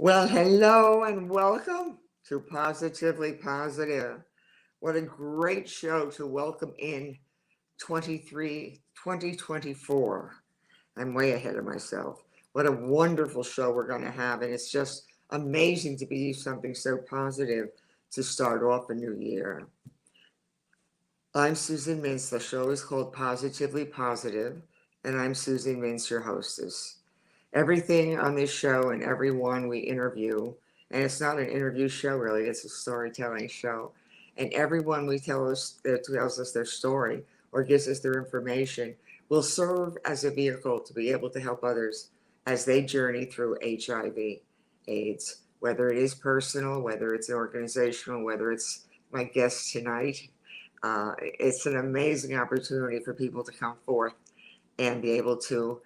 Well, hello and welcome to Positively Positive. What a great show to welcome in 2024. I'm way ahead of myself. What a wonderful show we're going to have. And it's just amazing to be something so positive to start off a new year. I'm Susan Mintz. The show is called Positively Positive, and I'm Susan Mintz, your hostess. Everything on this show and everyone we interview, and it's not an interview show really, it's a storytelling show. And everyone we tell us that tells us their story or gives us their information will serve as a vehicle to be able to help others as they journey through HIV/AIDS, whether it is personal, whether it's organizational, whether it's my guest tonight. It's an amazing opportunity for people to come forth and be able to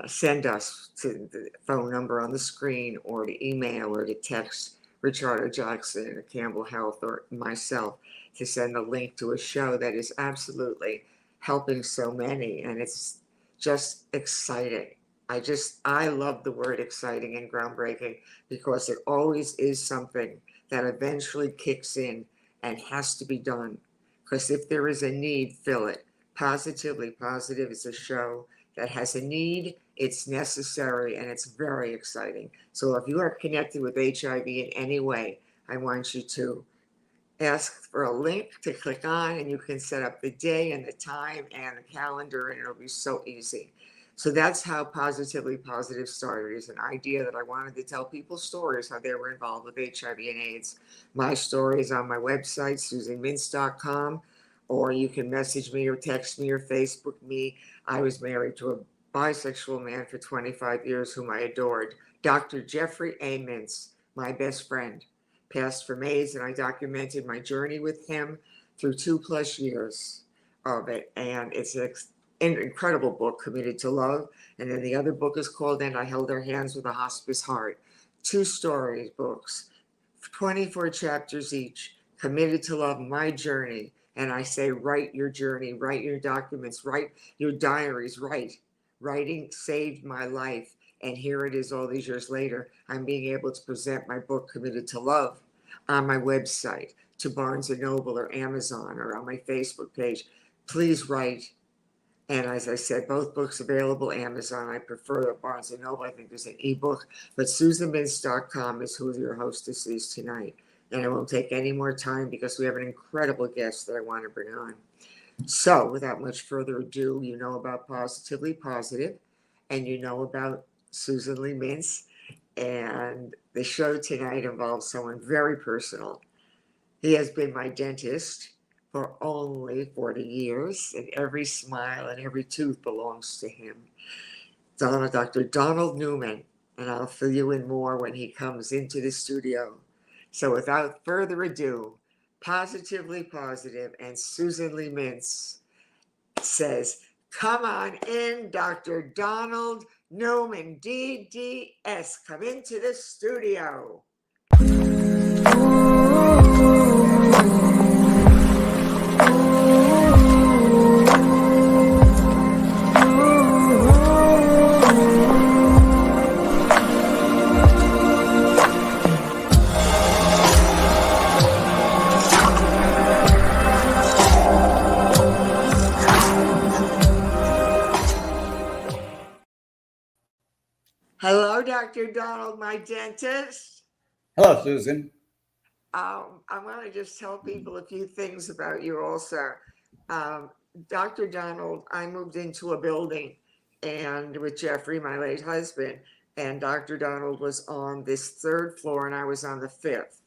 send us to the phone number on the screen or to email or to text Richard Jackson at Campbell Health or myself to send a link to a show that is absolutely helping so many. And it's just exciting. I love the word exciting and groundbreaking because it always is something that eventually kicks in and has to be done. Because if there is a need, fill it. Positively Positive is a show that has a need, it's necessary, and it's very exciting. So if you are connected with HIV in any way, I want you to ask for a link to click on, and you can set up the day and the time and the calendar, and it'll be so easy. So that's how Positively Positive started. It's an idea that I wanted to tell people stories, how they were involved with HIV and AIDS. My story is on my website, susanmintz.com, or you can message me or text me or Facebook me. I was married to a bisexual man for 25 years whom I adored, Dr. Jeffrey A. Mintz, my best friend, passed from AIDS, and I documented my journey with him through 2+ years of it. And it's an incredible book, Committed to Love. And then the other book is called And I Held Her Hands with a Hospice Heart. 2 story books, 24 chapters each, Committed to Love, my journey. And I say, write your journey, write your documents, write your diaries, write. Writing saved my life. And here it is all these years later. I'm being able to present my book, Committed to Love, on my website, to Barnes & Noble or Amazon or on my Facebook page. Please write. And as I said, both books available Amazon. I prefer Barnes & Noble. I think there's an ebook. But SusanMintz.com is who your hostess is tonight. And I won't take any more time because we have an incredible guest that I want to bring on. So without much further ado, you know about Positively Positive, and you know about Susan Lee Mintz. And the show tonight involves someone very personal. He has been my dentist for only 40 years, and every smile and every tooth belongs to him. Dr. Donald Newman, and I'll fill you in more when he comes into the studio. So without further ado, Positively Positive and Susan Lee Mintz says, come on in, Dr. Donald Newman, DDS. Come into the studio. Hello, Dr. Donald, my dentist. Hello, Susan. I want to just tell people a few things about you also. Dr. Donald, I moved into a building and with Jeffrey, my late husband, and Dr. Donald was on this 3rd floor and I was on the 5th.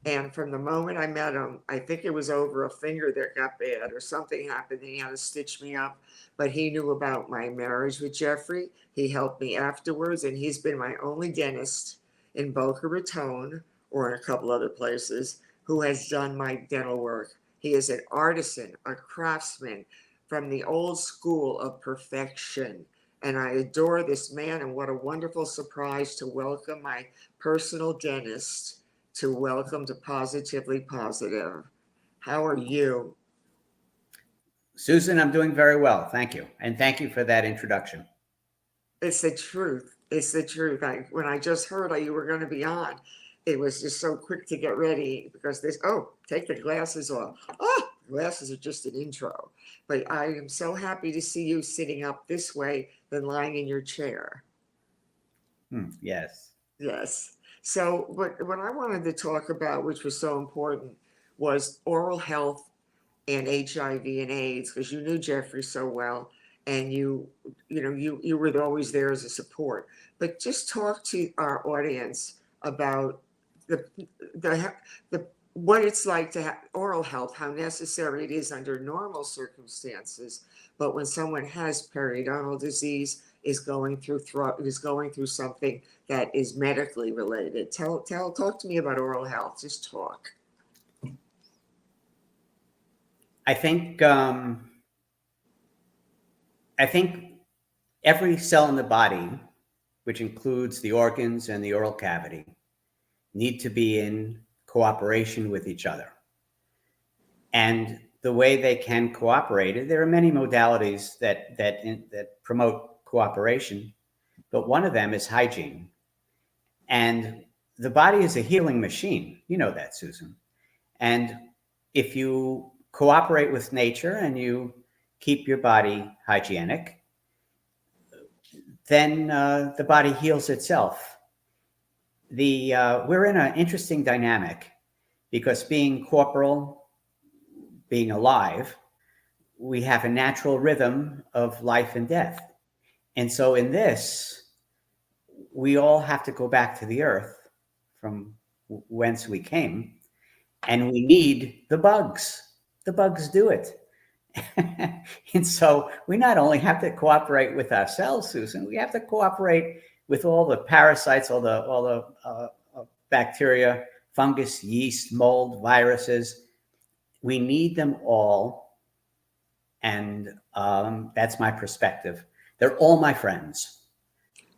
And from the moment I met him, I think it was over a finger that got bad or something happened and he had to stitch me up. But he knew about my marriage with Jeffrey. He helped me afterwards, and he's been my only dentist in Boca Raton or in a couple other places who has done my dental work. He is an artisan, a craftsman from the old school of perfection. And I adore this man, and what a wonderful surprise to welcome my personal dentist to welcome to Positively Positive. How are you? Susan, I'm doing very well. Thank you. And thank you for that introduction. It's the truth. It's the truth. When I just heard you were going to be on, it was just so quick to get ready because this, oh, take the glasses off. Oh, glasses are just an intro. But I am so happy to see you sitting up this way than lying in your chair. Yes. Yes. So, what I wanted to talk about, which was so important, was oral health and HIV and AIDS, because you knew Jeffrey so well, and you were always there as a support. But just talk to our audience about the the the what it's like to have oral health, how necessary it is under normal circumstances, but when someone has periodontal disease, is going through something that is medically related. Talk to me about oral health. Just talk. I think every cell in the body, which includes the organs and the oral cavity, need to be in cooperation with each other. And the way they can cooperate, there are many modalities that promote cooperation, but one of them is hygiene. And the body is a healing machine. You know that, Susan. And if you cooperate with nature and you keep your body hygienic, then the body heals itself. We're in an interesting dynamic because being corporal, being alive, we have a natural rhythm of life and death. And so in this, we all have to go back to the earth from whence we came, and we need the bugs. The bugs do it. And so we not only have to cooperate with ourselves, Susan, we have to cooperate with all the parasites, all the bacteria, fungus, yeast, mold, viruses. We need them all. And that's my perspective. They're all my friends.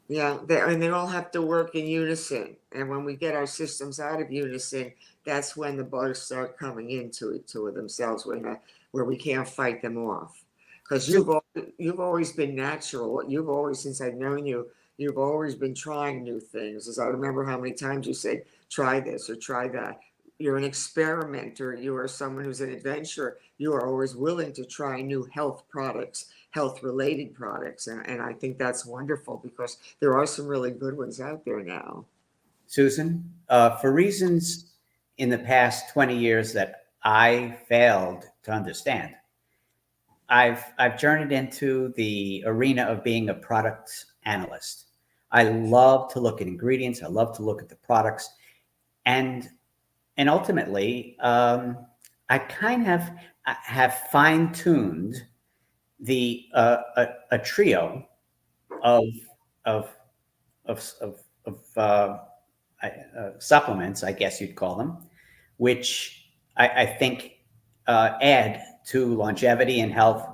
Yeah, they all have to work in unison. And when we get our systems out of unison, that's when the bugs start coming into it to themselves, where we can't fight them off. Because So you've always been natural. You've always, since I've known you, you've always been trying new things. As I remember how many times you said, try this or try that. You're an experimenter. You are someone who's an adventurer. You are always willing to try new health products, health related products. And I think that's wonderful because there are some really good ones out there now. Susan, for reasons in the past 20 years that I failed to understand, I've journeyed into the arena of being a product analyst. I love to look at ingredients. I love to look at the products, and ultimately, I kind of have fine tuned a trio of of of supplements, I guess you'd call them, which I think add to longevity and health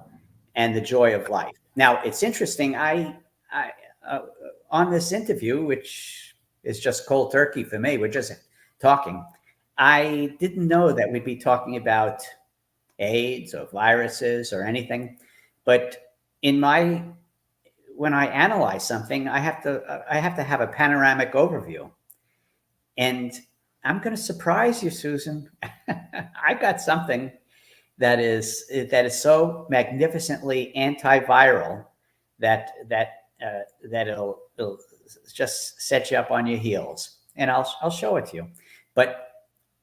and the joy of life. Now, it's interesting. I on this interview, which is just cold turkey for me, we're just talking. I didn't know that we'd be talking about AIDS or viruses or anything, but in my when I analyze something, I have to have a panoramic overview. And I'm going to surprise you, Susan. I got something that is so magnificently antiviral that it'll just set you up on your heels. And I'll show it to you. But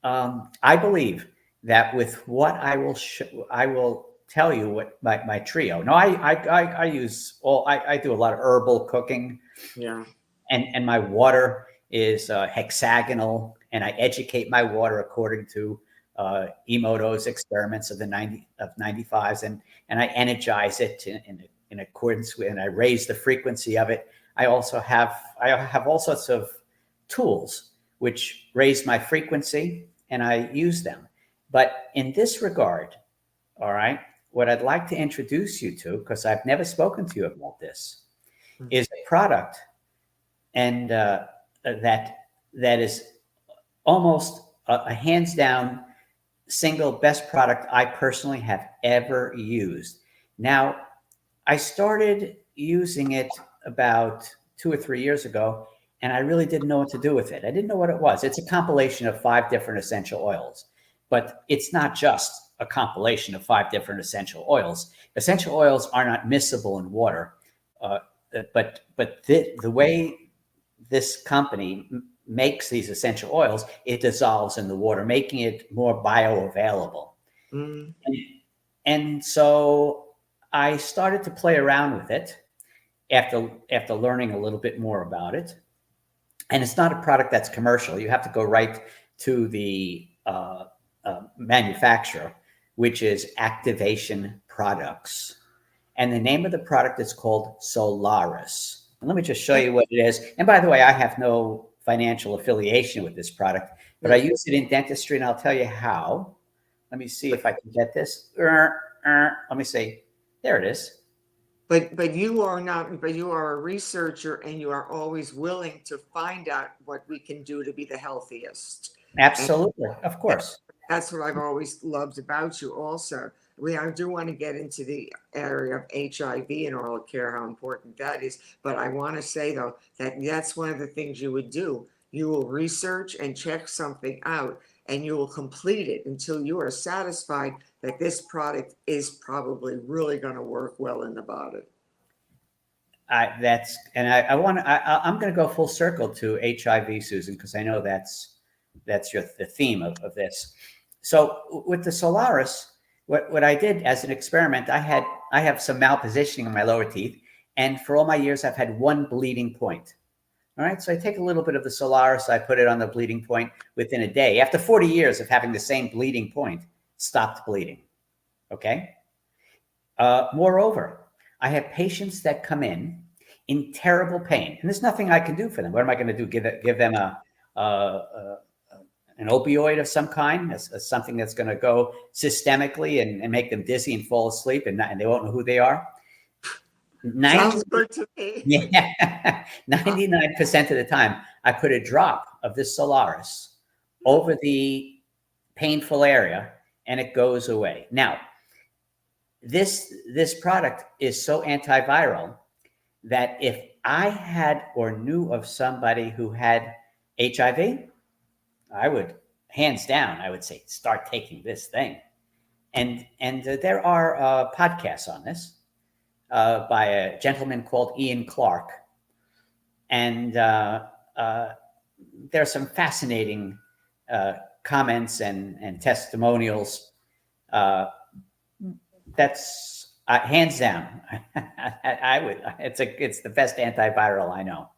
I believe that with what I will tell you what my trio. No, I use I do a lot of herbal cooking. Yeah. And my water is hexagonal, and I educate my water according to Emoto's experiments of the 95s, and I energize it in accordance with, and I raise the frequency of it. I have all sorts of tools which raise my frequency, and I use them. But in this regard, all right, what I'd like to introduce you to, because I've never spoken to you about this, is a product and that is almost a hands down single best product I personally have ever used. Now, I started using it about 2 or 3 years ago, and I really didn't know what to do with it. I didn't know what it was. It's a compilation of 5 different essential oils, but it's not just a compilation of 5 different essential oils. Essential oils are not miscible in water, but the way this company makes these essential oils, it dissolves in the water, making it more bioavailable. Mm. And so I started to play around with it after learning a little bit more about it. And it's not a product that's commercial. You have to go right to the manufacturer, which is Activation Products. And the name of the product is called Solaris. And let me just show you what it is. And by the way, I have no financial affiliation with this product, but I use it in dentistry, and I'll tell you how. Let me see if I can get this. Let me see. There it is. But you are not, but you are a researcher, and you are always willing to find out what we can do to be the healthiest. Absolutely. Of course. That's what I've always loved about you also. I do want to get into the area of HIV and oral care, how important that is. But I want to say, though, that that's one of the things you would do. You will research and check something out, and you will complete it until you are satisfied that this product is probably really going to work well in the body. I'm going to go full circle to HIV, Susan, because I know that's the theme of this. So with the Solaris, what I did as an experiment, I have some malpositioning in my lower teeth, and for all my years, I've had one bleeding point. All right, so I take a little bit of the Solaris, I put it on the bleeding point within a day. After 40 years of having the same bleeding point, stopped bleeding. Okay. Moreover, I have patients that come in terrible pain, and there's nothing I can do for them. What am I going to do? Give them an opioid of some kind, something that's going to go systemically and make them dizzy and fall asleep, and they won't know who they are. Sounds good to me. Yeah, 99% of the time, I put a drop of this Solaris over the painful area, and it goes away. Now, this product is so antiviral that if I had or knew of somebody who had HIV, I would, hands down, I would say, start taking this thing. And there are podcasts on this by a gentleman called Ian Clark. And there's some fascinating comments and testimonials. That's hands down. It's the best antiviral I know.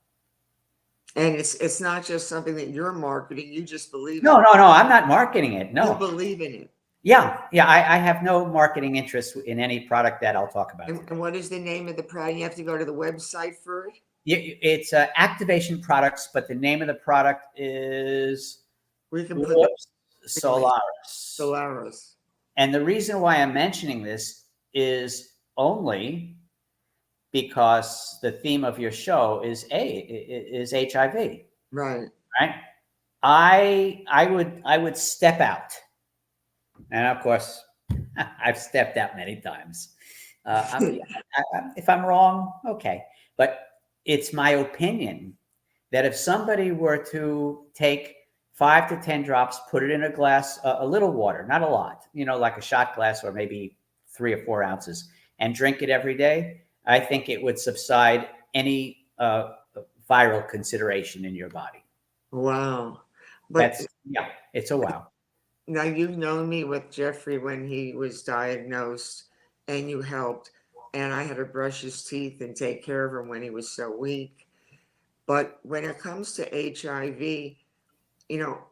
And it's not just something that you're marketing. You just believe No, in it. no, I'm not marketing it. No. You believe in it. Yeah. I have no marketing interest in any product that I'll talk about. And what is the name of the product? You have to go to the website for it? It's Activation Products, but the name of the product is Solaris. Solaris. And the reason why I'm mentioning this is only because the theme of your show is HIV. Right. Right. I would step out, and of course, I've stepped out many times. If I'm wrong, okay, but it's my opinion that if somebody were to take 5 to 10 drops, put it in a glass, a little water, not a lot, like a shot glass or maybe 3 or 4 ounces, and drink it every day, I think it would subside any viral consideration in your body. Wow. But it's a wow. Now, you've known me with Jeffrey when he was diagnosed, and you helped, and I had to brush his teeth and take care of him when he was so weak. But when it comes to HIV,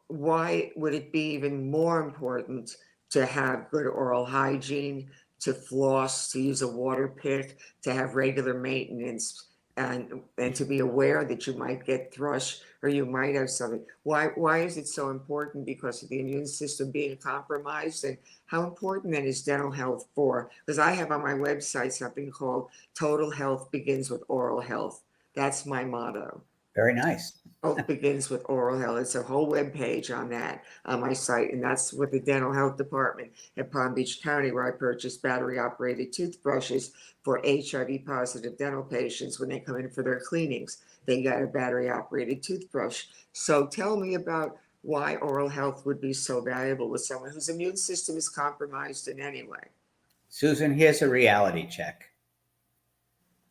why would it be even more important to have good oral hygiene, to floss, to use a water pick, to have regular maintenance, and to be aware that you might get thrush or you might have something? Why is it so important? Because of the immune system being compromised? And how important then is dental health for? Because I have on my website something called Total Health Begins with Oral Health. That's my motto. Very nice. Health begins with oral health. It's a whole web page on that on my site, and that's with the dental health department in Palm Beach County, where I purchased battery-operated toothbrushes for HIV positive dental patients when they come in for their cleanings. They got a battery-operated toothbrush. So tell me about why oral health would be so valuable with someone whose immune system is compromised in any way. Susan, here's a reality check.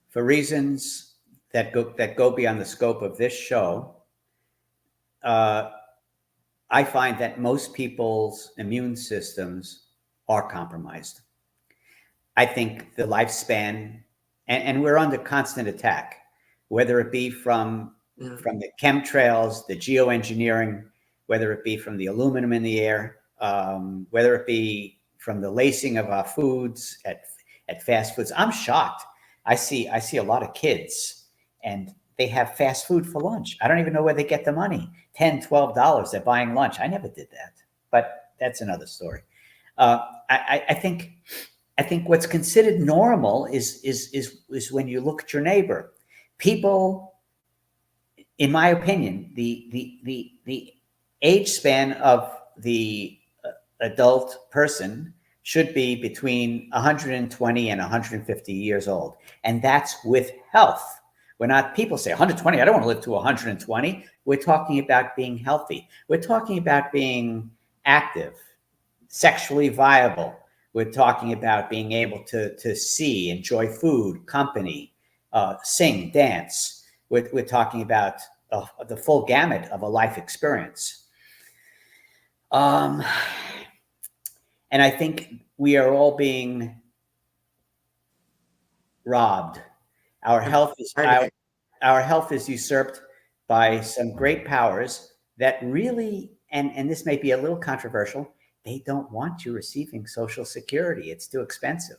For reasons that go beyond the scope of this show, I find that most people's immune systems are compromised. I think the lifespan, and we're under constant attack, whether it be from the chemtrails, the geoengineering, whether it be from the aluminum in the air, whether it be from the lacing of our foods at fast foods. I'm shocked. I see a lot of kids, and they have fast food for lunch. I don't even know where they get the money. $10, $12, they're buying lunch. I never did that, but that's another story. I think what's considered normal is when you look at your neighbor. People, in my opinion, the age span of the adult person should be between 120 and 150 years old, and that's with health. We're not, people say 120, I don't want to live to 120. We're talking about being healthy. We're talking about being active, sexually viable. We're talking about being able to see, enjoy food, company, sing, dance. We're talking about the full gamut of a life experience. And I think we are all being robbed. Our health is usurped by some great powers that really, and this may be a little controversial, they don't want you receiving Social Security. It's too expensive.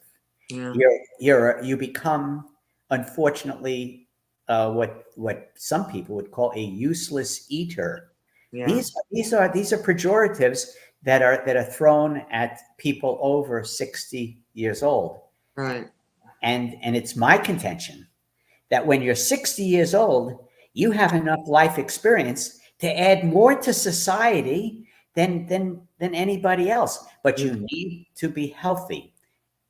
Yeah. You become, unfortunately, what some people would call a useless eater. Yeah. These are pejoratives that are thrown at people over 60 years old. Right. And it's my contention that when you're 60 years old, you have enough life experience to add more to society than anybody else. But you need to be healthy,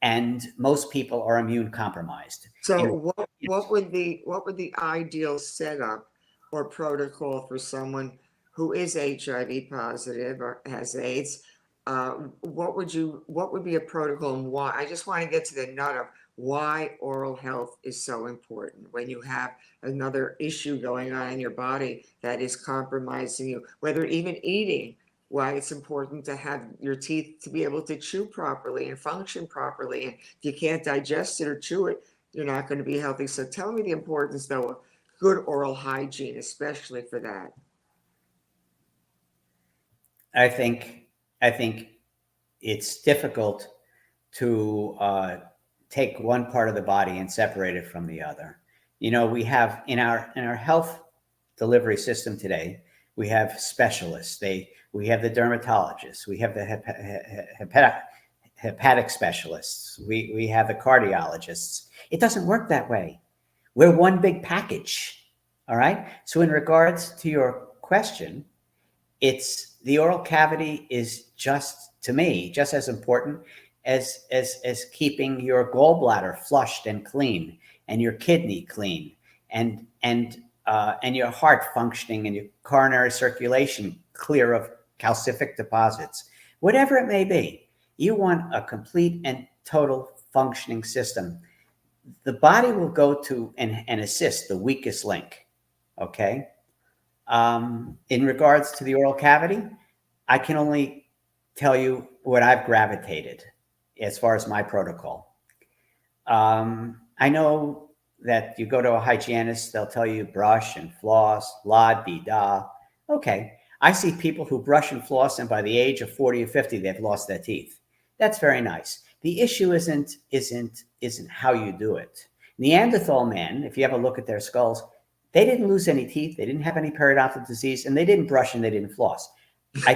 and most people are immune compromised. So what would the ideal setup or protocol for someone who is HIV positive or has AIDS? What would be a protocol, and why? I just want to get to the nut of why oral health is so important when you have another issue going on in your body that is compromising you, whether even eating, why it's important to have your teeth to be able to chew properly and function properly. And if you can't digest it or chew it, you're not going to be healthy. So tell me the importance, though, of good oral hygiene, especially for that. I think it's difficult to take one part of the body and separate it from the other. You know, we have in our health delivery system today, we have specialists. We have the dermatologists. We have the hepatic specialists. We have the cardiologists. It doesn't work that way. We're one big package. All right. So in regards to your question, it's the oral cavity is just, to me, just as important as keeping your gallbladder flushed and clean, and your kidney clean, and your heart functioning, and your coronary circulation clear of calcific deposits. Whatever it may be, you want a complete and total functioning system. The body will go to and assist the weakest link. Okay. In regards to the oral cavity, I can only tell you what I've gravitated as far as my protocol. I know that you go to a hygienist, they'll tell you brush and floss, la-di-da. Okay. I see people who brush and floss, and by the age of 40 or 50, they've lost their teeth. That's very nice. The issue isn't how you do it. Neanderthal men, if you have a look at their skulls, they didn't lose any teeth, they didn't have any periodontal disease, and they didn't brush and they didn't floss. I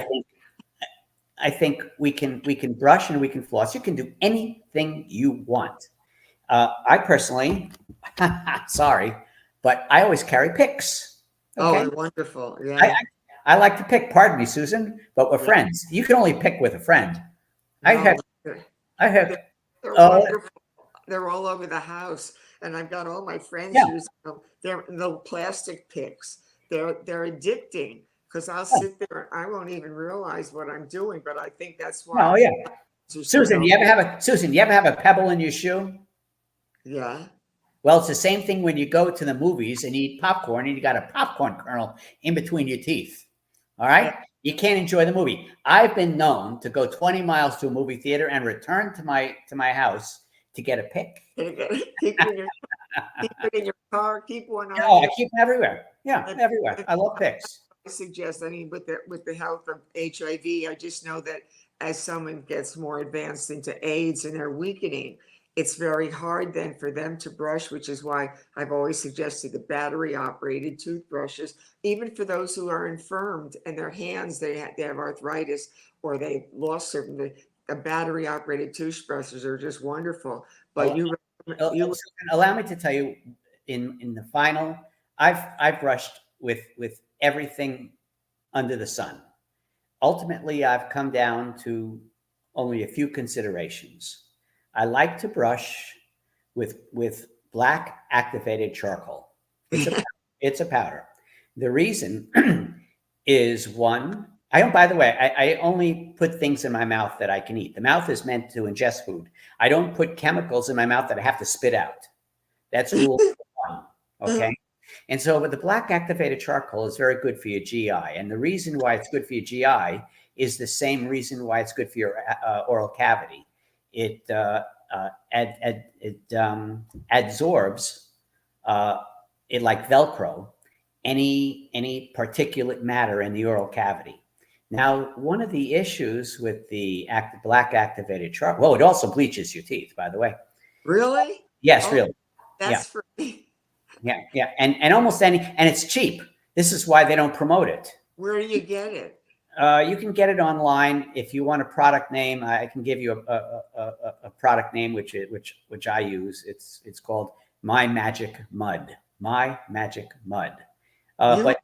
think we can brush and we can floss. You can do anything you want. I personally, sorry, but I always carry picks. Oh, Okay. they're wonderful. I, Yeah. I, I like to pick, pardon me, Susan, but we're Yeah. friends. You can only pick with a friend. I No, have, I they're, have, they're uh, wonderful. They're all over the house, and I've got all my friends yeah, using them. They're the plastic picks. They're addicting because I'll yeah, sit there and I won't even realize what I'm doing. But I think that's why no, yeah. they're so Susan, helpful. You ever have a pebble in your shoe? Yeah. Well, it's the same thing when you go to the movies and eat popcorn and you got a popcorn kernel in between your teeth. All Yeah. right? You can't enjoy the movie. I've been known to go 20 miles to a movie theater and return to my house to get a pick. Keep it in your keep it in your car. Keep one on Oh, I you. keep them everywhere. Yeah, And, everywhere. and I love picks. I suggest, I mean, with the health of HIV, I just know that as someone gets more advanced into AIDS and they're weakening, it's very hard then for them to brush, which is why I've always suggested the battery operated toothbrushes, even for those who are infirmed and their hands, they have arthritis or they lost certain, the battery operated toothbrushes are just wonderful. But Oh, you, Susan, allow me to tell you, in the final, I've brushed with everything under the sun. Ultimately, I've come down to only a few considerations. I like to brush with black activated charcoal. It's a it's a powder. The reason is one. I don't. By the way, I only put things in my mouth that I can eat. The mouth is meant to ingest food. I don't put chemicals in my mouth that I have to spit out. That's rule one. Okay. And so, with the black activated charcoal is very good for your GI. And the reason why it's good for your GI is the same reason why it's good for your oral cavity. It adsorbs it like Velcro any particulate matter in the oral cavity. Now, one of the issues with the black activated charcoal, well, it also bleaches your teeth, by the way. really? Yes, Oh, really. Yeah. that's for me. Yeah, and almost any, and it's cheap. This is why they don't promote it. Where do you get it? You can get it online. If you want a product name, I can give you a product name which I use. It's called My Magic Mud. My Magic Mud. You, But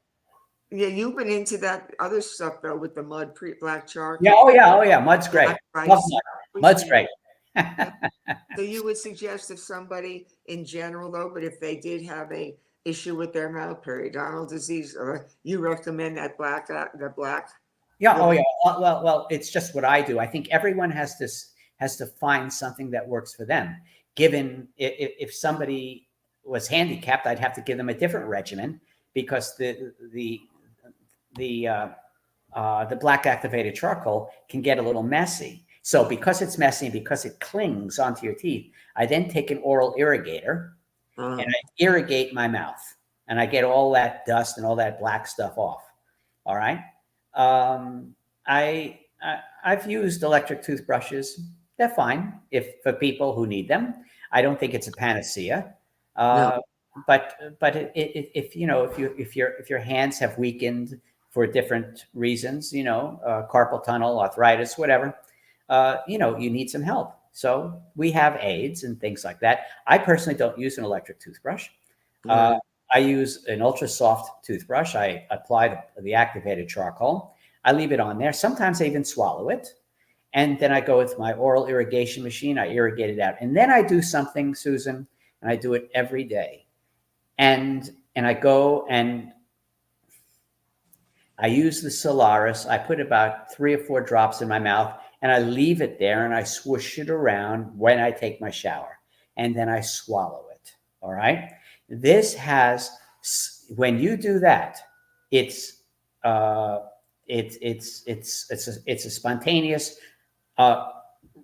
yeah, you've been into that other stuff though with the mud black yeah, charcoal. oh yeah, mud's great. Love Rice. mud. Mud's great. So you would suggest if somebody in general though, but if they did have a issue with their mouth, periodontal disease, or you recommend that the black. Yeah. Oh, The, yeah. Well, it's just what I do. I think everyone has to find something that works for them. Given if somebody was handicapped, I'd have to give them a different regimen because the black activated charcoal can get a little messy. So because it's messy, because it clings onto your teeth, I then take an oral irrigator and I irrigate my mouth, and I get all that dust and all that black stuff off. All right. Um, I've used electric toothbrushes. They're fine if for people who need them. I don't think it's a panacea. no. But if you know if your hands have weakened for different reasons, carpal tunnel, arthritis, whatever, you need some help. So we have aids and things like that. I personally don't use an electric toothbrush. Uh, I use an ultra soft toothbrush. I apply the activated charcoal. I leave it on there. Sometimes I even swallow it. And then I go with my oral irrigation machine. I irrigate it out. And then I do something, Susan, and I do it every day. And I go and I use the Solaris. I put about 3 or 4 drops in my mouth and I leave it there and I swoosh it around when I take my shower. And then I swallow it. All right. This has, when you do that, it's a spontaneous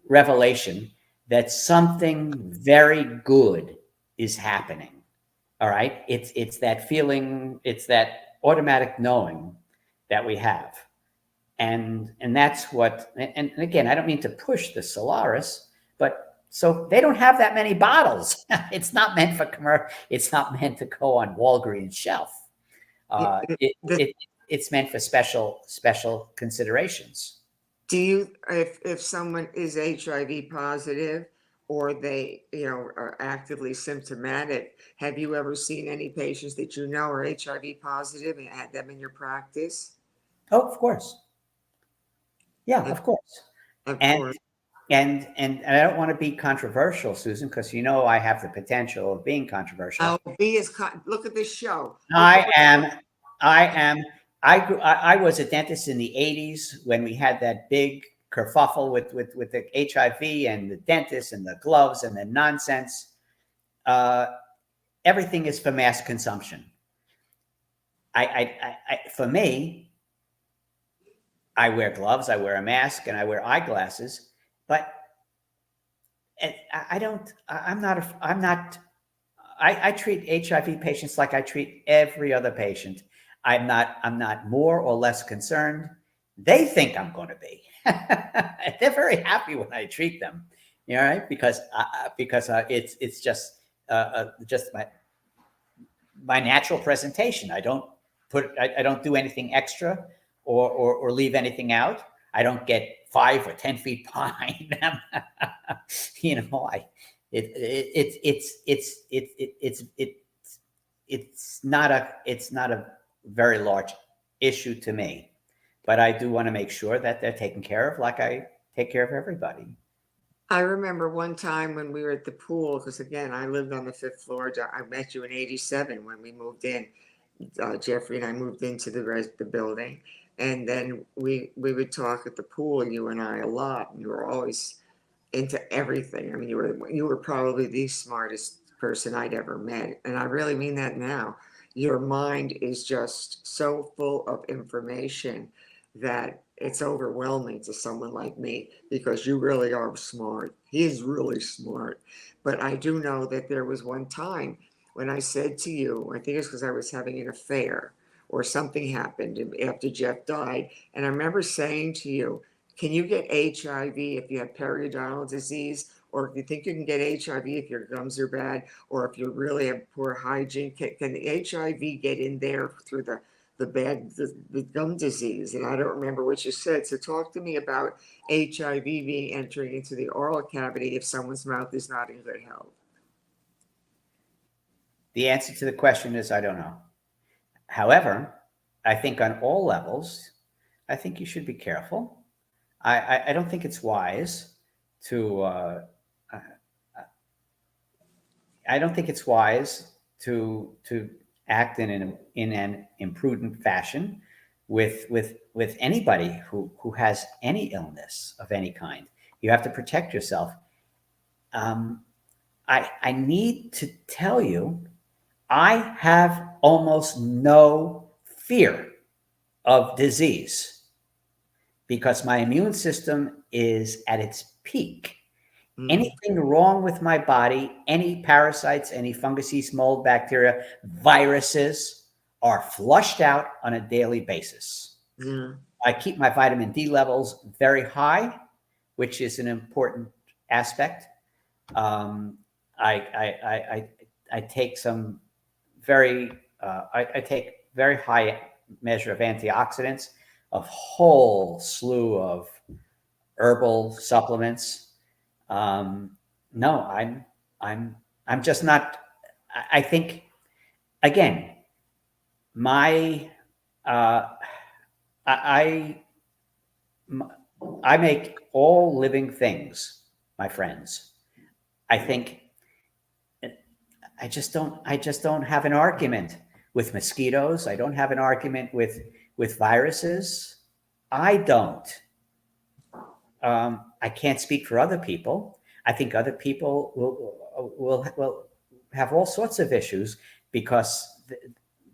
revelation that something very good is happening. All right. It's that feeling. It's that automatic knowing that we have. And that's what, and again, I don't mean to push the Solaris, but so they don't have that many bottles. It's not meant for it's not meant to go on Walgreens shelf. It's meant for special considerations. Do you, if someone is HIV positive or they, are actively symptomatic. Have you ever seen any patients that you know are HIV positive and had them in your practice? Oh, of course. Yeah, Of, of course. of And course. and I don't want to be controversial, Susan, because I have the potential of being controversial. Oh, look at this show. Look at I what, am, I am, I was a dentist in the 80s when we had that big kerfuffle with the HIV and the dentist and the gloves and the nonsense. Uh, Everything is for mass consumption. For me, I wear gloves, I wear a mask, and I wear eyeglasses, but I don't, I'm not, I treat HIV patients like I treat every other patient. I'm not more or less concerned. They think I'm going to be. They're very happy when I treat them, right? Because it's just my natural presentation. I don't do anything extra or leave anything out. I don't get 5 or 10 feet behind them. I it, it it's not a very large issue to me, but I do want to make sure that they're taken care of like I take care of everybody. I remember one time when we were at the pool, because again, I lived on the fifth floor. I met you in '87 when we moved in. Jeffrey and I moved into the building, and then we would talk at the pool, you and I, a lot. And you were always into everything. I mean, you were probably the smartest person I'd ever met, and I really mean that now. Your mind is just so full of information that it's overwhelming to someone like me because you really are smart. He is really smart. But I do know that there was one time when I said to you, I think it's because I was having an affair or something happened after Jeff died, and I remember saying to you, can you get HIV if you have periodontal disease? Or if you think you can get HIV if your gums are bad, or if you really have poor hygiene, can the HIV get in there through the gum disease? And I don't remember what you said. So talk to me about HIV being entering into the oral cavity if someone's mouth is not in good health. The answer to the question is I don't know. However, I think on all levels, I think you should be careful. I don't think it's wise to. I don't think it's wise to act in an imprudent fashion with anybody who has any illness of any kind. You have to protect yourself. I need to tell you, I have almost no fear of disease because my immune system is at its peak. Anything wrong with my body, any parasites, any fungus, mold, bacteria, viruses are flushed out on a daily basis. I keep my vitamin D levels very high, which is an important aspect. I take some I take very high measure of antioxidants, a whole slew of herbal supplements. No, I'm just not. I think again, my I I make all living things my friends. I think I just don't have an argument with mosquitoes. I don't have an argument with viruses. I don't. I can't speak for other people. I think other people will have all sorts of issues because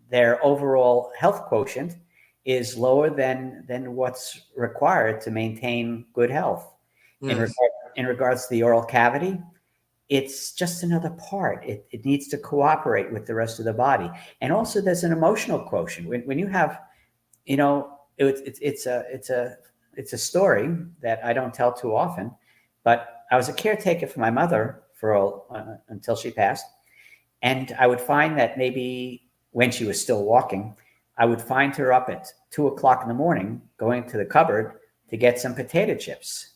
their overall health quotient is lower than what's required to maintain good health. Yes. In regards to the oral cavity, it's just another part. It needs to cooperate with the rest of the body. And also there's an emotional quotient. When you have, it's a story that I don't tell too often, but I was a caretaker for my mother until she passed. And I would find that maybe when she was still walking, I would find her up at 2:00 in the morning, going to the cupboard to get some potato chips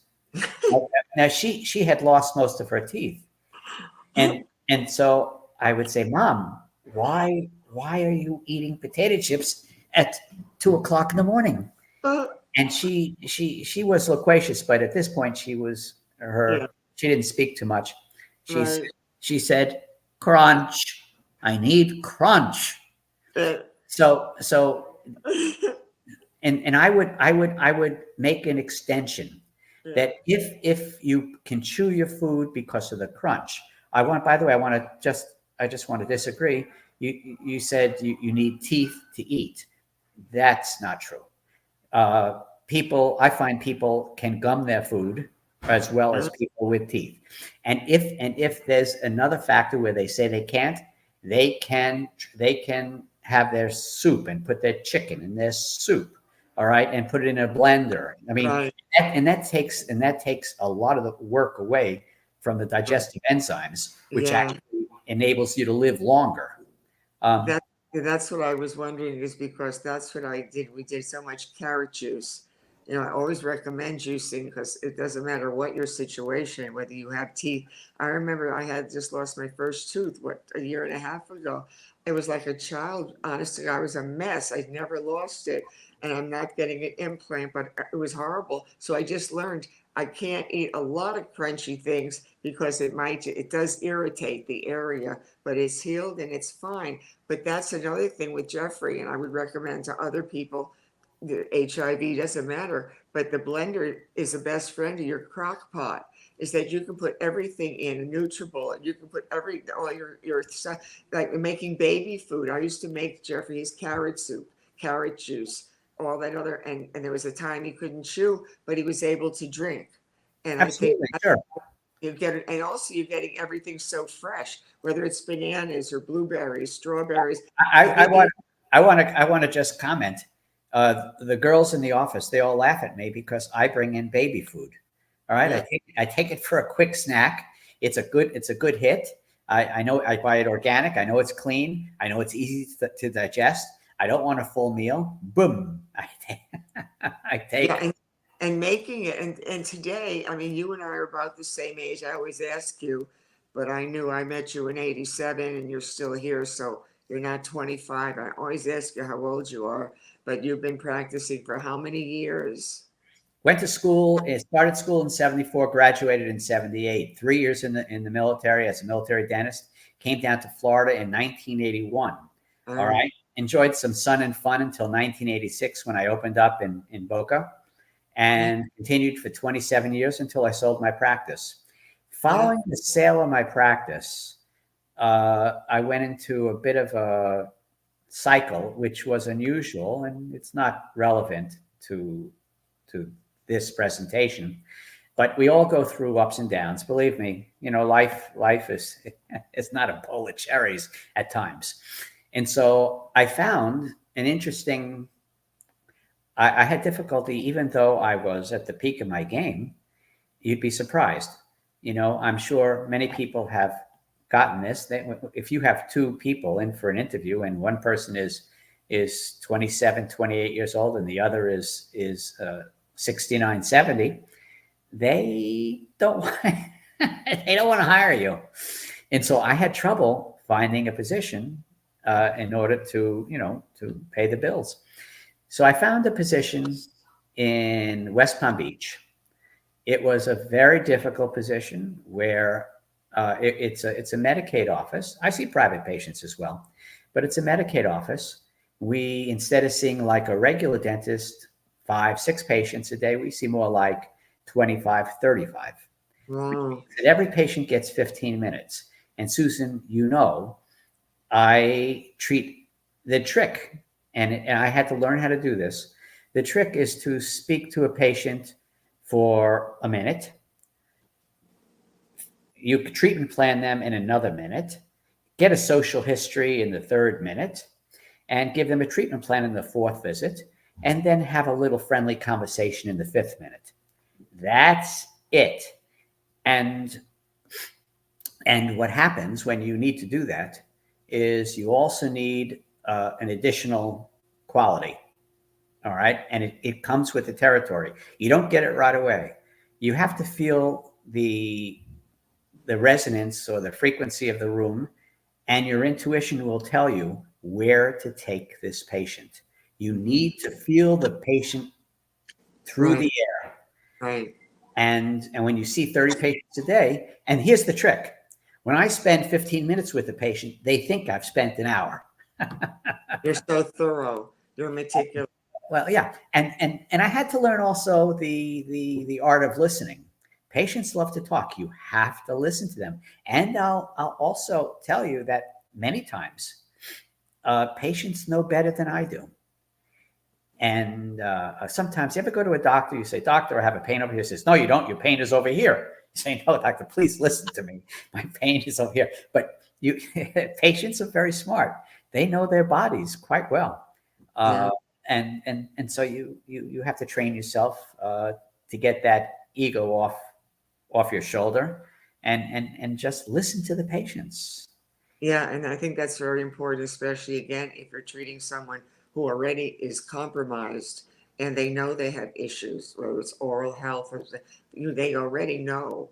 Now she had lost most of her teeth, and so I would say, Mom, why are you eating potato chips at 2 o'clock in the morning? Uh, And she was loquacious, but at this point yeah, she didn't speak too much. She's right. she said, crunch. I need crunch. Uh, So and I would make an extension yeah, that if you can chew your food because of the crunch. By the way, I just want to disagree. You said you need teeth to eat. That's not true. I find people can gum their food as well as uh, people with teeth. And if there's another factor where they say they can't, they can have their soup and put their chicken in their soup, all right, and put it in a blender. I mean, right. that takes a lot of the work away from the digestive enzymes, which Yeah, actually enables you to live longer. Um, that that's what I was wondering is because that's what I did. We did so much carrot juice. I always recommend juicing because it doesn't matter what your situation, whether you have teeth. I remember I had just lost my first tooth, a year and a half ago. It was like a child. Honestly, I was a mess. I'd never lost it, and I'm not getting an implant, but it was horrible. So I just learned I can't eat a lot of crunchy things because it does irritate the area, but it's healed and it's fine. But that's another thing with Jeffrey, and I would recommend to other people. The HIV doesn't matter, but the blender is the best friend of your crock pot. Is that you can put everything in a Nutribullet, and you can put all your stuff like making baby food. I used to make Jeffrey's carrot soup, carrot juice, all that other, and there was a time he couldn't chew, but he was able to drink. And I think Absolutely, sure. you get it, and also you're getting everything so fresh, whether it's bananas or blueberries, strawberries. I, I I think want I want to just comment. The girls in the office, they all laugh at me because I bring in baby food. All right, yeah, I take it for a quick snack. It's a good hit. I know I buy it organic. I know it's clean. I know it's easy to digest. I don't want a full meal. Boom, I yeah, take it. and making it, and today, I mean, you and I are about the same age. I always ask you, but I knew I met you in '87, and you're still here, so you're not 25. I always ask you how old you are, but you've been practicing for how many years? Went to school. Started school in '74. Graduated in '78. 3 years in the military as a military dentist. Came down to Florida in 1981. All Um, right. Enjoyed some sun and fun until 1986 when I opened up in Boca, yeah, and continued for 27 years until I sold my practice. yeah, Following the sale of my practice, I went into a bit of a cycle, which was unusual, and it's not relevant to this presentation. But we all go through ups and downs. Believe me, life is it's not a bowl of cherries at times. And so I found an interesting. I had difficulty, even though I was at the peak of my game. You'd be surprised. I'm sure many people have gotten this. If you have two people in for an interview and one person is 27, 28 years old and the other is 69, 70, they don't they don't want to hire you. And so I had trouble finding a position in order to pay the bills. So I found a position in West Palm Beach. It was a very difficult position where it's a Medicaid office. I see private patients as well, but it's a Medicaid office. We, instead of seeing like a regular dentist, 5, 6 patients a day, we see more like 25, 35. wow, And every patient gets 15 minutes. And Susan, I treat the trick, and I had to learn how to do this. The trick is to speak to a patient for a minute. You treatment plan them in another minute, get a social history in the third minute, and give them a treatment plan in the fourth visit, and then have a little friendly conversation in the fifth minute. That's it. And what happens when you need to do that is you also need an additional quality. All right. And it comes with the territory. You don't get it right away. you have to feel the resonance or the frequency of the room, and your intuition will tell you where to take this patient. You need to feel the patient through Right. the air. Right. And when you see 30 patients a day, and here's the trick. When I spend 15 minutes with a patient, they think I've spent an hour. You're so thorough. You're meticulous. Well, yeah. And I had to learn also the art of listening. Patients love to talk. You have to listen to them. And I'll also tell you that many times patients know better than I do. And sometimes you ever go to a doctor, you say, "Doctor, I have a pain over here." He says, "No, you don't. Your pain is over here." You say, "No, doctor, please listen to me. My pain is over here." But you patients are very smart. They know their bodies quite well. Yeah. And so you have to train yourself to get that ego off your shoulder and just listen to the patients. Yeah, and I think that's very important, especially again, if you're treating someone who already is compromised and they know they have issues, whether it's oral health or they already know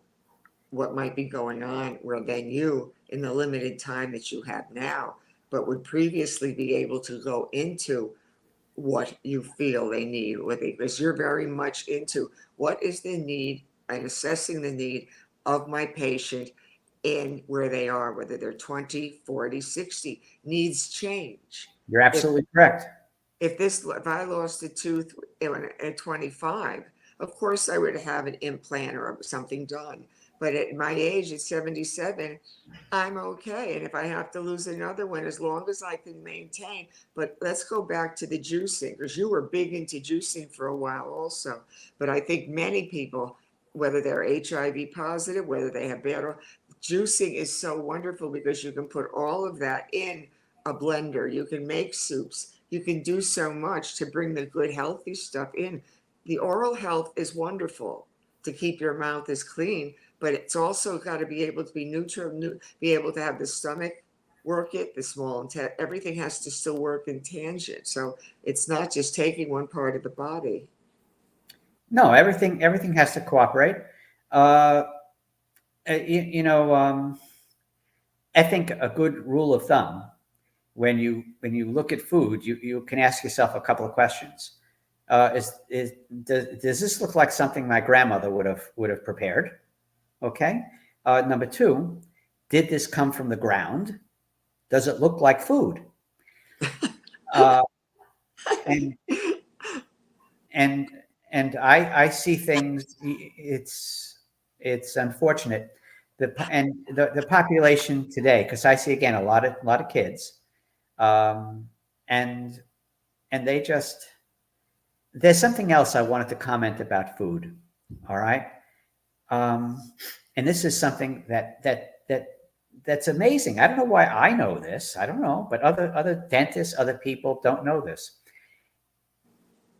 what might be going on, where then you, in the limited time that you have now, but would previously be able to go into what you feel they need, because you're very much into what is the need and assessing the need of my patient in where they are, whether they're 20, 40, 60. Needs change. You're If absolutely correct. if I lost a tooth at 25, of course I would have an implant or something done. But at my age, at 77, I'm okay. And if I have to lose another one, as long as I can maintain. But let's go back to the juicing, because you were big into juicing for a while also. But I think many people, whether they're HIV positive, whether they have bad, juicing is so wonderful because you can put all of that in a blender. You can make soups. You can do so much to bring the good, healthy stuff in. The oral health is wonderful to keep your mouth as clean, but it's also got to be able to be neutral, be able to have the stomach work it, the small intestine, everything has to still work in tangent. So it's not just taking one part of the body. No, everything has to cooperate. Uh, you know, I think a good rule of thumb when you look at food, you can ask yourself a couple of questions. Does this look like something my grandmother would have prepared? Okay. Number two, did this come from the ground? Does it look like food? Uh, and and I see things. It's unfortunate. The population today, because I see again a lot of kids, um, and they just there's something else I wanted to comment about food. All right, and this is something that's amazing. I don't know why I know this. I don't know, but other dentists, other people don't know this.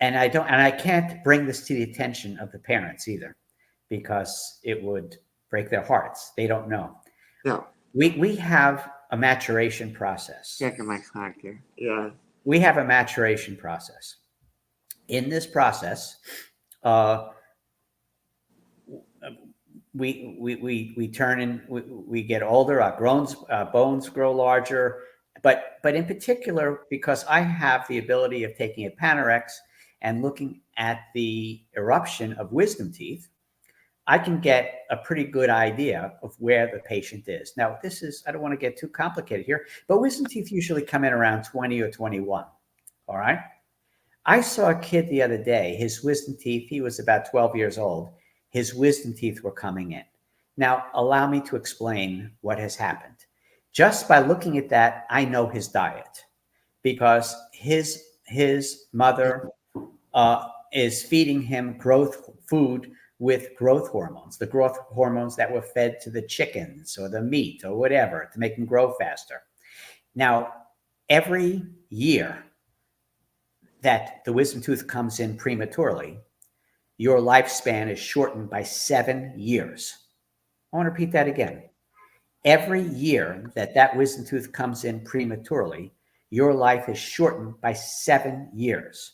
And I can't bring this to the attention of the parents either, because it would break their hearts. They don't know. No, We have a maturation process. checking my clock here. Yeah. We have a maturation process. In this process, uh, we turn in, we get older, our bones grow larger, but in particular, because I have the ability of taking a Panorex and looking at the eruption of wisdom teeth, I can get a pretty good idea of where the patient is. Now, I don't want to get too complicated here, but wisdom teeth usually come in around 20 or 21. All right. I saw a kid the other day, his wisdom teeth, he was about 12 years old. His wisdom teeth were coming in. Now, allow me to explain what has happened. Just by looking at that, I know his diet, because his mother is feeding him growth food with growth hormones, the growth hormones that were fed to the chickens or the meat or whatever to make them grow faster. Now, every year that the wisdom tooth comes in prematurely, your lifespan is shortened by 7 years. I want to repeat that again. Every year that wisdom tooth comes in prematurely, your life is shortened by 7 years.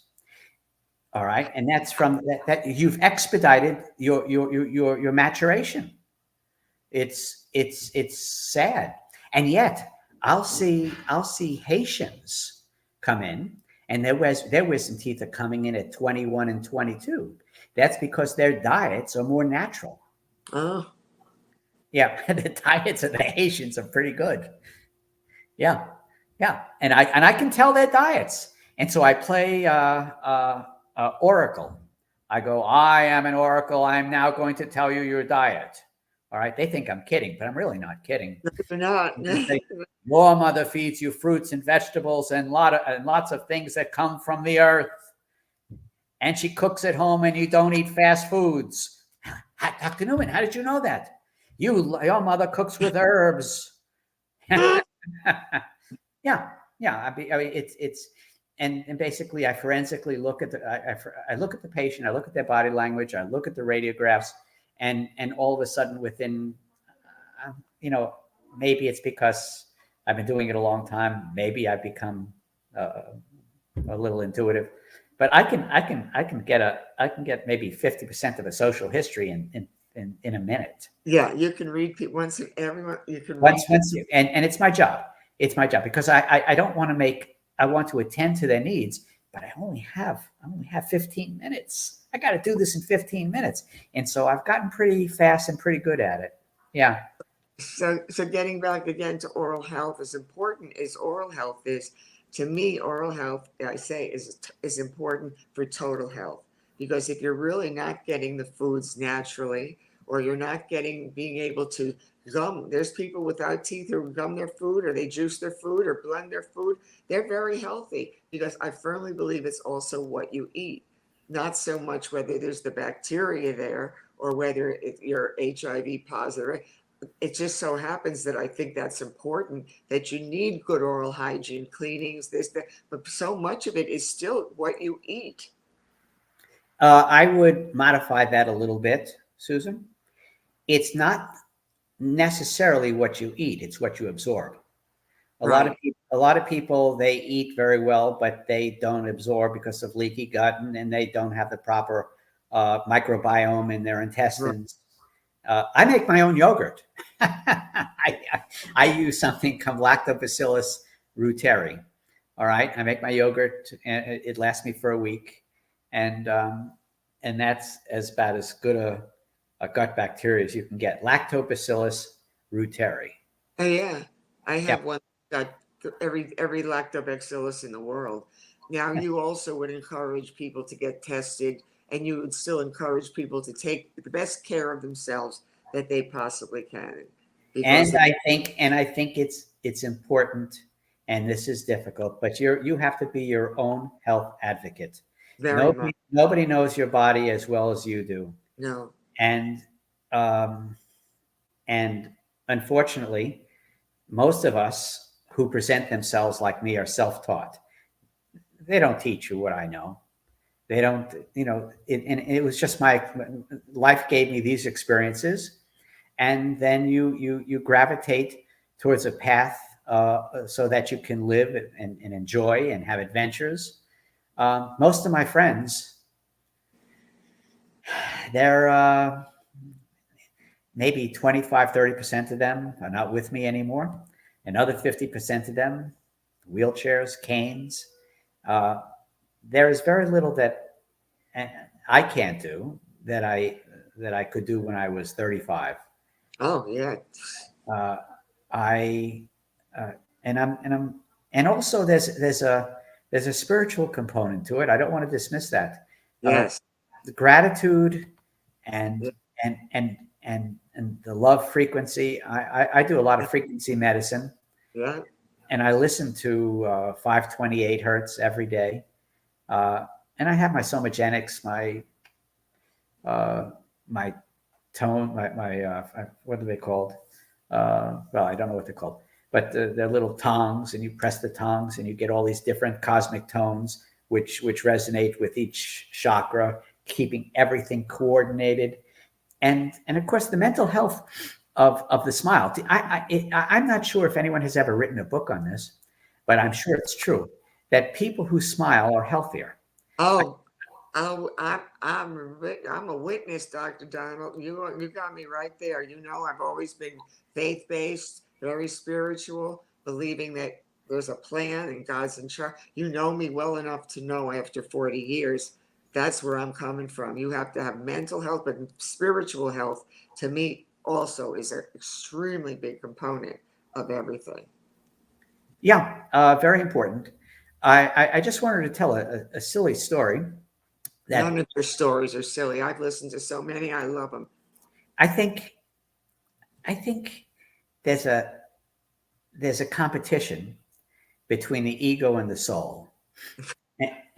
All right, and that's from that you've expedited your maturation. It's sad, and yet I'll see Haitians come in, and their wisdom teeth are coming in at 21 and 22. That's because their diets are more natural. Oh, Yeah, the diets of the Haitians are pretty good. Yeah, yeah, and I can tell their diets, and so I play oracle. I go, I am an oracle. I'm now going to tell you your diet. All right, they think I'm kidding, but I'm really not kidding. no, you're not. Your mother feeds you fruits and vegetables and lots of things that come from the earth, and she cooks at home, and you don't eat fast foods. Dr. Newman, how did you know that? Your mother cooks with herbs. Yeah, yeah. I mean, it's and basically, I forensically look at I look at the patient, I look at their body language, I look at the radiographs, and all of a sudden, within, maybe it's because I've been doing it a long time. Maybe I've become a little intuitive, but I can get maybe 50% of a social history in a minute. Yeah, you can read people once everyone. You can Once, read. and it's my job. It's my job because I don't want to I want to attend to their needs, but I only have 15 minutes. I got to do this in 15 minutes. And so I've gotten pretty fast and pretty good at it. Yeah. So getting back again to oral health, as important as oral health is, to me, oral health, I say, is important for total health. Because if you're really not getting the foods naturally, or you're not being able to gum, there's people without teeth who gum their food, or they juice their food, or blend their food. They're very healthy, because I firmly believe it's also what you eat, not so much whether there's the bacteria there or whether you're HIV positive. It just so happens that I think that's important, that you need good oral hygiene, cleanings, this, that, but so much of it is still what you eat. I would modify that a little bit, Susan. It's not necessarily what you eat; it's what you absorb. Right. A lot of people, they eat very well, but they don't absorb because of leaky gut, and they don't have the proper microbiome in their Right. intestines. I make my own yogurt. I use something called Lactobacillus reuteri. All right, I make my yogurt, and it lasts me for a week, and that's about as good a gut bacteria as you can get. Lactobacillus reuteri. Oh yeah, I Yeah. have one that every lactobacillus in the world. Now you also would encourage people to get tested, and you would still encourage people to take the best care of themselves that they possibly can, because And I think it's important, and this is difficult, but you have to be your own health advocate. very much Nobody knows your body as well as you do, no. and um, and unfortunately, most of us who present themselves like me are self-taught. They don't teach you what I know. They don't, and it was just my life gave me these experiences, and then you gravitate towards a path so that you can live and enjoy and have adventures. Most of my friends, they're maybe 25-30% of them are not with me anymore. Another 50% of them, wheelchairs, canes. There is very little that I can't do that I could do when I was 35. Oh yeah, Uh, I and also there's a spiritual component to it. I don't want to dismiss that. yes, The gratitude and yeah, and the love frequency. I do a lot of frequency medicine, yeah. and I listen to 528 hertz every day. And I have my somogenics, my tone, my what are they called? Well, I don't know what they're called, but they're little tongs, and you press the tongs, and you get all these different cosmic tones, which resonate with each chakra, keeping everything coordinated, and of course the mental health of the smile. I'm not sure if anyone has ever written a book on this, but I'm sure it's true that people who smile are healthier. Oh, I'm a witness, Dr. Donald. You got me right there. You know, I've always been faith-based, very spiritual, believing that there's a plan and God's in charge. You know me well enough to know after 40 years, that's where I'm coming from. You have to have mental health, but spiritual health to me also is an extremely big component of everything. Yeah, very important. I just wanted to tell a silly story that None of their stories are silly. I've listened to so many. I love them. I think I think there's a there's a competition between the ego and the soul.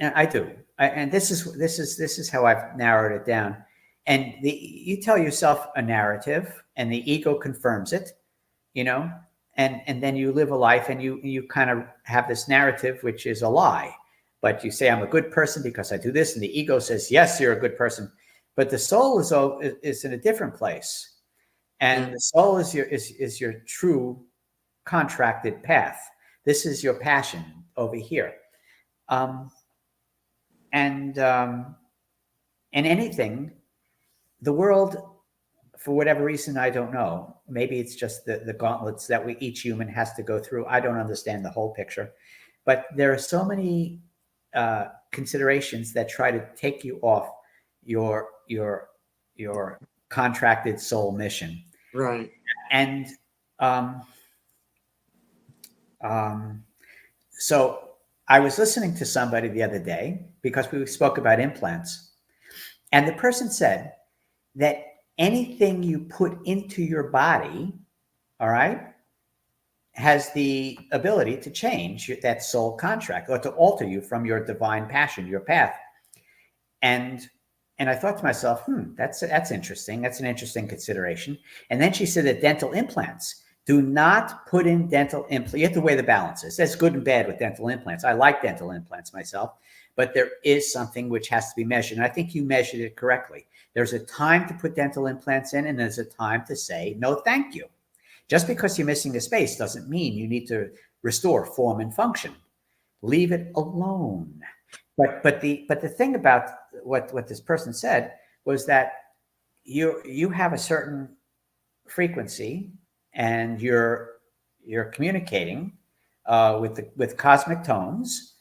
And I do. And this is how I've narrowed it down. And you tell yourself a narrative, and the ego confirms it, you know, and then you live a life, and you kind of have this narrative which is a lie. But you say I'm a good person because I do this, and the ego says yes, you're a good person. But the soul is in a different place, and the soul is your true contracted path. This is your passion over here. Um, and anything, the world, for whatever reason, I don't know. Maybe it's just the gauntlets that each human has to go through. I don't understand the whole picture, but there are so many considerations that try to take you off your contracted soul mission. Right. And so I was listening to somebody the other day because we spoke about implants, and the person said that anything you put into your body, all right, has the ability to change that soul contract or to alter you from your divine passion, your path. And I thought to myself, that's interesting. That's an interesting consideration. And then she said that dental implants, do not put in dental implants. You have to weigh the balances. That's good and bad with dental implants. I like dental implants myself, but there is something which has to be measured. And I think you measured it correctly. There's a time to put dental implants in, and there's a time to say, no, thank you. Just because you're missing a space doesn't mean you need to restore form and function. Leave it alone. But the thing about what this person said was that you have a certain frequency, and you're communicating with cosmic tones,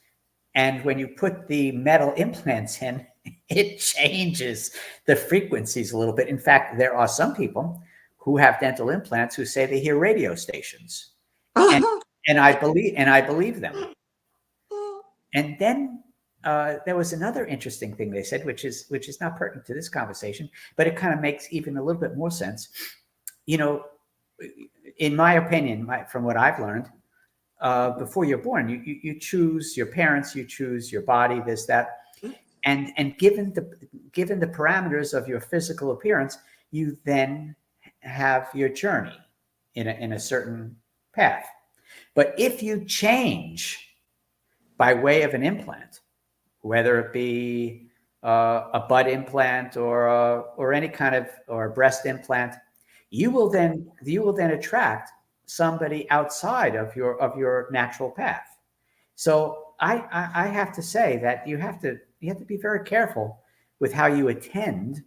and when you put the metal implants in, it changes the frequencies a little bit. In fact, there are some people who have dental implants who say they hear radio stations, and I believe them. And then there was another interesting thing they said, which is not pertinent to this conversation, but it kind of makes even a little bit more sense. You know, in my opinion, from what I've learned, before you're born, you choose your parents, you choose your body, this, that, and given the parameters of your physical appearance, you then have your journey in a certain path. But if you change by way of an implant, whether it be a butt implant or any kind of, or a breast implant, you will then attract somebody outside of your natural path. So I have to say that you have to be very careful with how you attend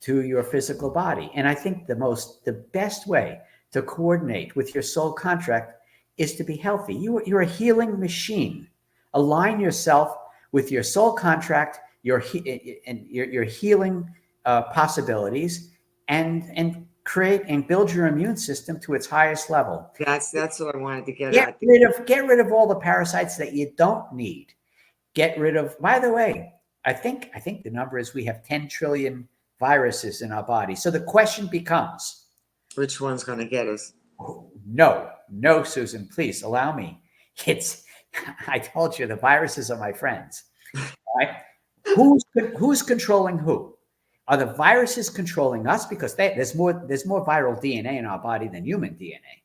to your physical body. And I think the best way to coordinate with your soul contract is to be healthy. You're a healing machine. Align yourself with your soul contract, your healing possibilities, and create and build your immune system to its highest level. That's what I wanted to get at. Get rid of all the parasites that you don't need. Get rid of, by the way, I think the number is we have 10 trillion viruses in our body. So the question becomes, which one's going to get us? No, Susan, please allow me. I told you the viruses are my friends. Right? Who's controlling who? Are the viruses controlling us because there's more viral DNA in our body than human DNA?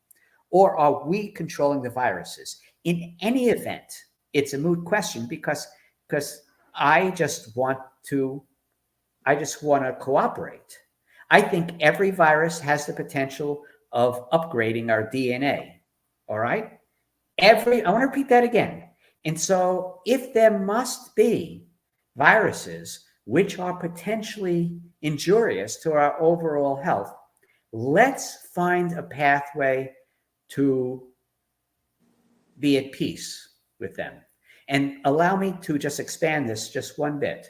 Or are we controlling the viruses? In any event, it's a moot question because I just want to cooperate. I think every virus has the potential of upgrading our DNA. All right? I want to repeat that again. And so if there must be viruses which are potentially injurious to our overall health. Let's find a pathway to be at peace with them. And allow me to just expand this just one bit.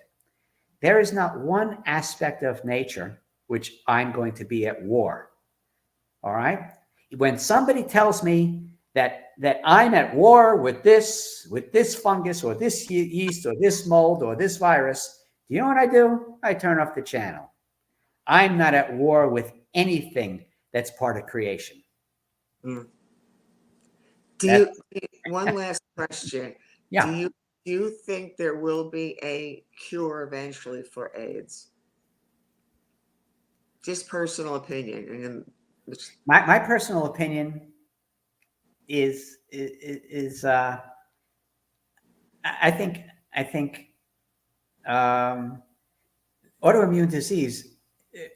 There is not one aspect of nature which I'm going to be at war. All right? When somebody tells me that I'm at war with this fungus or this yeast or this mold or this virus, do you know what I do? I turn off the channel. I'm not at war with anything that's part of creation. Mm. One last question. Yeah. Do you think there will be a cure eventually for AIDS? Just personal opinion. And then my personal opinion is I think autoimmune disease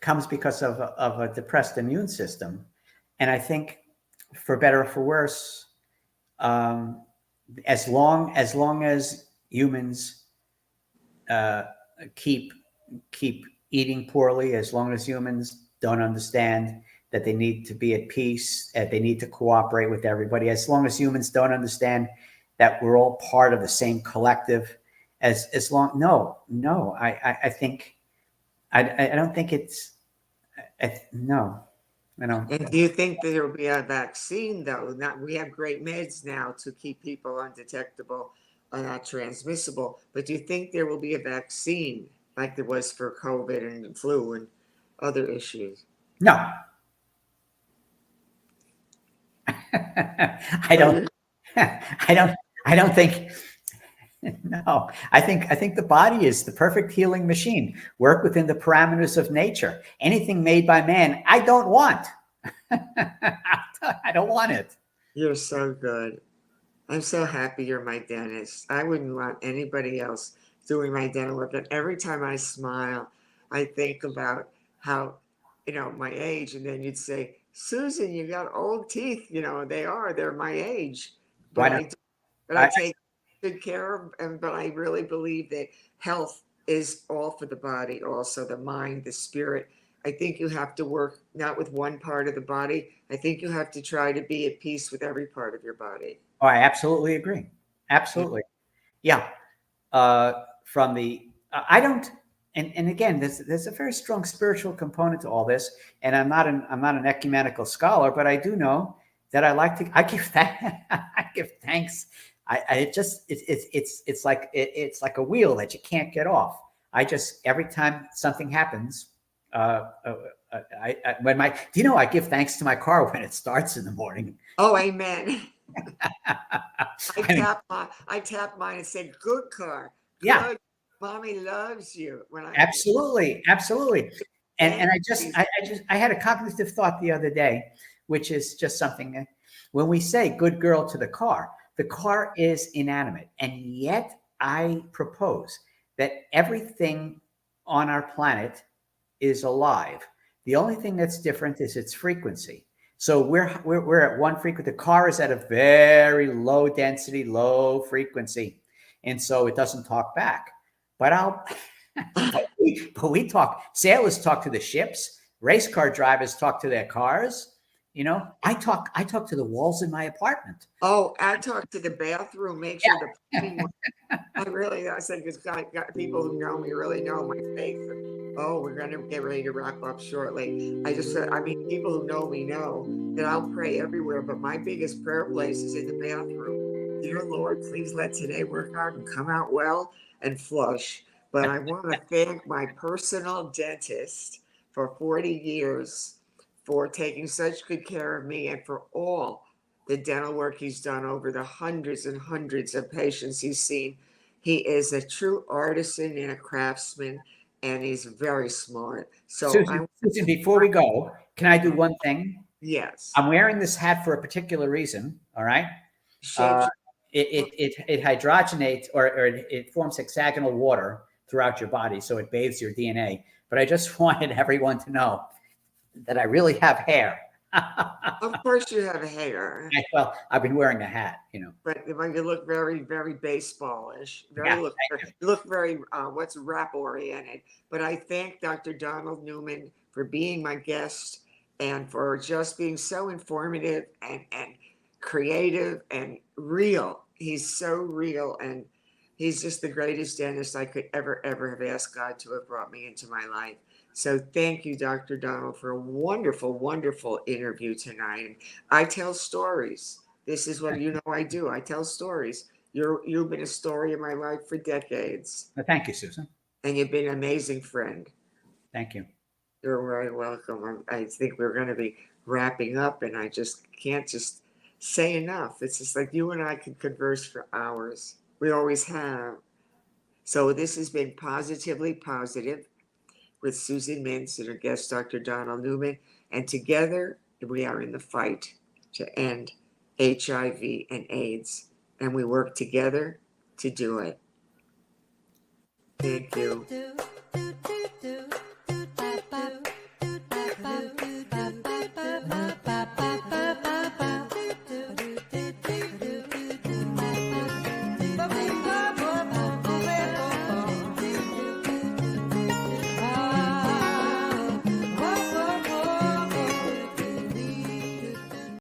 comes because of a depressed immune system, and I think for better or for worse, as long as humans keep eating poorly, as long as humans don't understand that they need to be at peace, they need to cooperate with everybody, as long as humans don't understand that we're all part of the same collective, I think I don't think it's no. I don't. And do you think that there will be a vaccine, though? We have great meds now to keep people undetectable, not transmissible. But do you think there will be a vaccine like there was for COVID and flu and other issues? No. I don't think. No, I think the body is the perfect healing machine. Work within the parameters of nature. Anything made by man, I don't want. I don't want it. You're so good. I'm so happy you're my dentist. I wouldn't want anybody else doing my dental work. And every time I smile, I think about how, my age. And then you'd say, Susan, you got old teeth. They're my age. But I take good care of them. But I really believe that health is all for the body, also the mind, the spirit. I think you have to work not with one part of the body. I think you have to try to be at peace with every part of your body. Oh, I absolutely agree. Absolutely. Yeah. From the, I don't, and again, there's a very strong spiritual component to all this. And I'm not an ecumenical scholar, but I do know that I give thanks. It's like a wheel that you can't get off. Every time something happens, I give thanks to my car when it starts in the morning. Oh, amen. I tap mine and said, "Good car. Good. Yeah. Mommy loves you." Absolutely. And I had a cognitive thought the other day, which is just something. When we say "good girl" to the car is inanimate, and yet I propose that everything on our planet is alive. The only thing that's different is its frequency. So we're at one frequency. The car is at a very low density, low frequency, and so it doesn't talk back. But we talk. Sailors talk to the ships. Race car drivers talk to their cars. I talk to the walls in my apartment. Oh, I talk to the bathroom. Make sure I said, because got people who know me really know my faith. Oh, we're going to get ready to wrap up shortly. I just said, people who know me know that I'll pray everywhere, but my biggest prayer place is in the bathroom. Dear Lord, please let today work out and come out well and flush. But I want to thank my personal dentist for 40 years for taking such good care of me and for all the dental work he's done over the hundreds and hundreds of patients he's seen. He is a true artisan and a craftsman, and he's very smart. So, Susan, before we go, can I do one thing? Yes. I'm wearing this hat for a particular reason. All right. It hydrogenates or it forms hexagonal water throughout your body, so it bathes your DNA. But I just wanted everyone to know that I really have hair Of course you have hair, Well, I've been wearing a hat, you know. but when you look very, very baseballish, Yeah, you look very, what's rap oriented. But I thank Dr. Donald Newman for being my guest and for just being so informative and creative and real. He's so real, and he's just the greatest dentist I could ever have asked God to have brought me into my life. So thank you, Dr. Donald, for a wonderful, wonderful interview tonight. And I tell stories. This is what you know I do. I tell stories. You've been a story in my life for decades, well, thank you, Susan. and you've been an amazing friend. Thank you. You're very welcome. I think we're going to be wrapping up, and I just can't just say enough. It's just like you and I could converse for hours. We always have. So this has been Positively Positive with Susan Mintz and her guest, Dr. Donald Newman. And together, we are in the fight to end HIV and AIDS. And we work together to do it. Thank you.